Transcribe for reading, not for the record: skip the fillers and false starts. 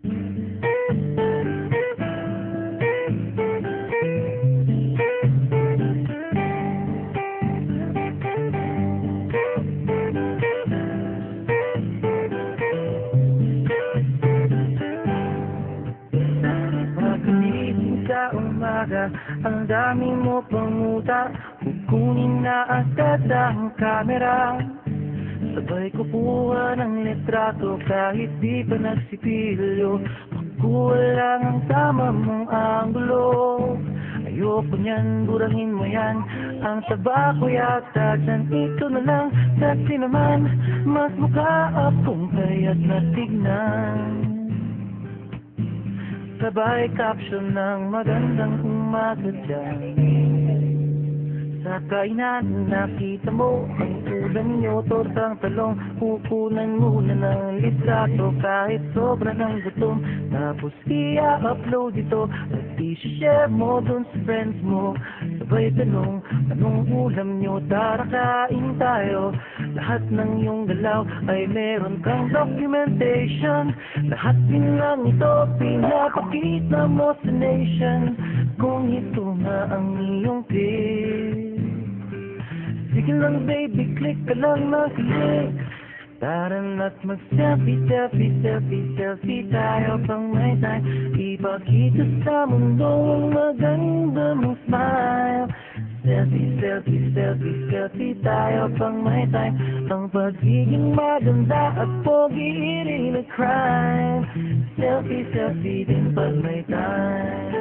Pagkagising sa umaga, ang dami mo pang utak. Kukunin na agad ang kamera, sabay kukuha ng litrato kahit di pa nagsipilyo. Makuha lang ang tama mong anggulo. Ayoko niyan, burahin mo yan. Ang taba ko yata dyan, ito na lang. Dati naman, mas mukha akong payat na tignan. Sabay caption ng magandang umaga dyan. Sa kainan, nakita mo ang ulam nyo, tortang talong. Kukunan muna ng litrato kahit sobra ng gutom. Tapos i-upload ito at i-share mo dun sa friends mo. Sabay tanong, anong ulam nyo? Tara kain tayo. Lahat ng iyong galaw ay meron kang documentation. Lahat din lang ito pinapakita mo sa nation. Kung ito na ang iyong pic, sige lang baby, click ka lang na click. Tara na't mag-selfie, selfie, selfie, selfie tayo pang may time. Ipakita sa mundo ang maganda mong smile. Selfie, selfie, selfie, selfie tayo pang may time. Ang pagiging maganda at pogi rin na crime. Selfie, selfie din pag may time.